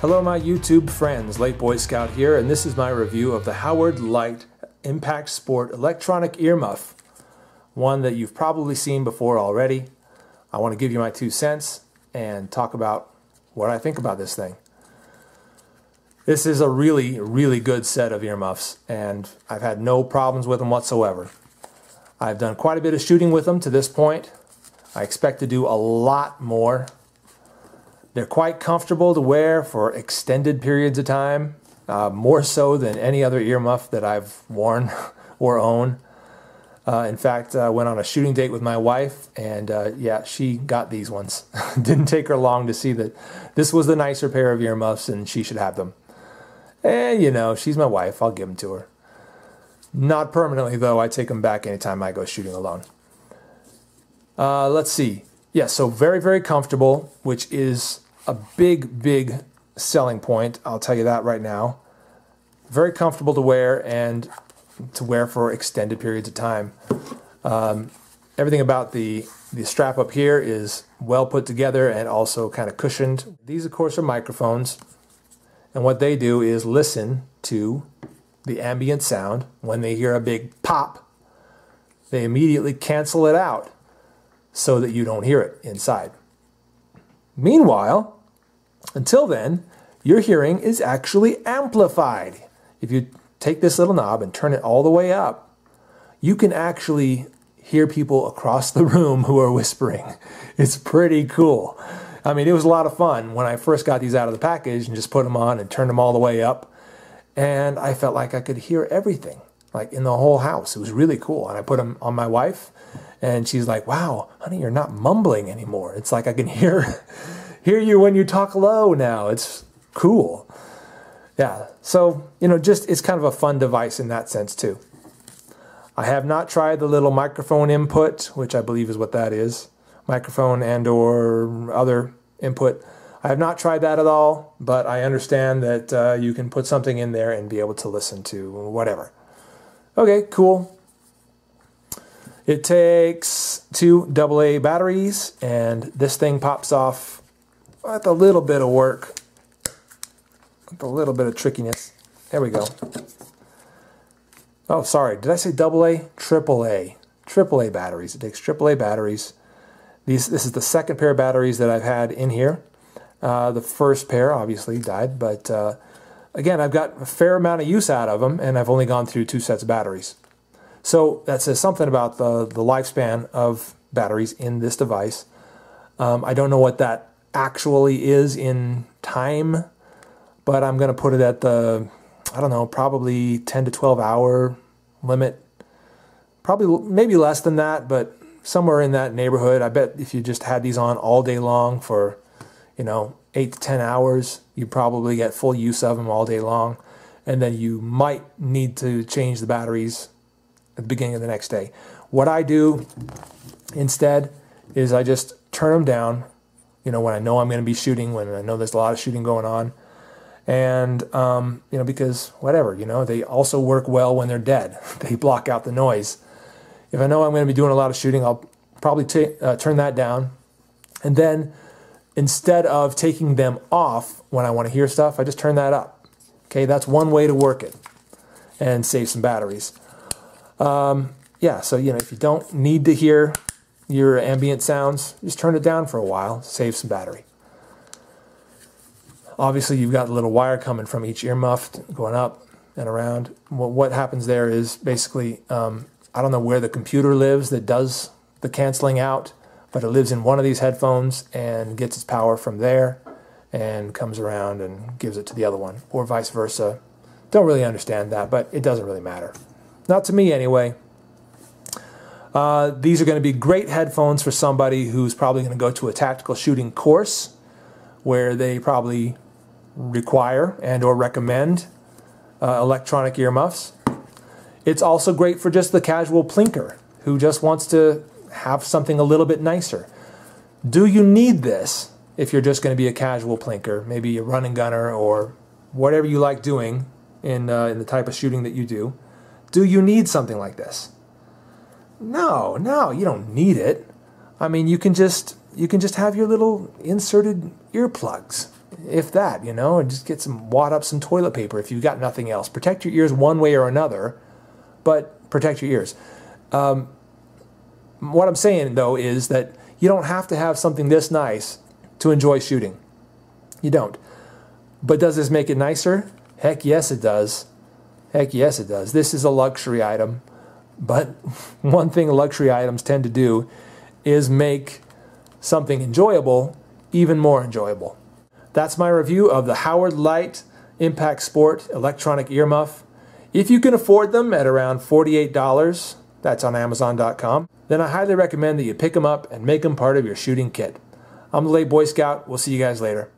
Hello my YouTube friends, Late Boy Scout here, and this is my review of the Howard Leight Impact Sport electronic earmuff. One that you've probably seen before already. I want to give you my 2 cents and talk about what I think about this thing. This is a really good set of earmuffs, and I've had no problems with them whatsoever. I've done quite a bit of shooting with them to this point. I expect to do a lot more. They're quite comfortable to wear for extended periods of time, more so than any other earmuff that I've worn or own. In fact, I went on a shooting date with my wife, and yeah, she got these ones. Didn't take her long to see that this was the nicer pair of earmuffs and she should have them. And you know, she's my wife, I'll give them to her. Not permanently though, I take them back anytime I go shooting alone. Let's see. Yeah, so very comfortable, which is a big selling point, I'll tell you that right now. Very comfortable to wear and to wear for extended periods of time. Everything about the strap up here is well put together and also kind of cushioned. These of course are microphones, and what they do is listen to the ambient sound. When they hear a big pop, they immediately cancel it out so that you don't hear it inside. Meanwhile, until then, your hearing is actually amplified. If you take this little knob and turn it all the way up, you can actually hear people across the room who are whispering. It's pretty cool. I mean, it was a lot of fun when I first got these out of the package and just put them on and turned them all the way up. And I felt like I could hear everything, like in the whole house. It was really cool. And I put them on my wife, and she's like, wow, honey, you're not mumbling anymore. It's like I can hear you when you talk low now. It's cool. Yeah, so, you know, just it's kind of a fun device in that sense too. I have not tried the little microphone input, which I believe is what that is. Microphone and or other input. I have not tried that at all, but I understand that you can put something in there and be able to listen to whatever. Okay, cool. It takes 2 AA batteries, and this thing pops off with a little bit of work, with a little bit of trickiness. There we go. Oh, sorry, did I say AA? AAA. AAA batteries. It takes AAA batteries. This is the second pair of batteries that I've had in here. The first pair obviously died, but again, I've got a fair amount of use out of them, and I've only gone through 2 sets of batteries. So that says something about the lifespan of batteries in this device. I don't know what that actually is in time, but I'm going to put it at the, I don't know, probably 10 to 12 hour limit. Probably, maybe less than that, but somewhere in that neighborhood. I bet if you just had these on all day long for, you know, 8 to 10 hours, you probably get full use of them all day long. And then you might need to change the batteries at the beginning of the next day. What I do instead is I just turn them down, you know, when I know I'm going to be shooting, when I know there's a lot of shooting going on. And, you know, because whatever, you know, they also work well when they're dead. They block out the noise. If I know I'm going to be doing a lot of shooting, I'll probably turn that down. And then instead of taking them off when I want to hear stuff, I just turn that up. Okay, that's one way to work it and save some batteries. Yeah, so, you know, if you don't need to hear your ambient sounds, just turn it down for a while, save some battery. Obviously, you've got a little wire coming from each earmuff going up and around. What happens there is basically, I don't know where the computer lives that does the canceling out, but it lives in one of these headphones and gets its power from there and comes around and gives it to the other one, or vice versa. Don't really understand that, but it doesn't really matter. Not to me anyway. These are going to be great headphones for somebody who's probably going to go to a tactical shooting course where they probably require and or recommend electronic earmuffs. It's also great for just the casual plinker who just wants to have something a little bit nicer. Do you need this if you're just going to be a casual plinker, maybe a run and gunner or whatever you like doing in the type of shooting that you do? Do you need something like this? No, you don't need it. I mean, you can just have your little inserted earplugs if that, you know, and just wad up some toilet paper if you've got nothing else. Protect your ears one way or another, but protect your ears. What I'm saying, though, is that you don't have to have something this nice to enjoy shooting. You don't. But does this make it nicer? Heck yes, it does. Heck yes, it does. This is a luxury item, but one thing luxury items tend to do is make something enjoyable even more enjoyable. That's my review of the Howard Leight Impact Sport electronic earmuff. If you can afford them at around $48, that's on Amazon.com, then I highly recommend that you pick them up and make them part of your shooting kit. I'm the Leight Boy Scout. We'll see you guys later.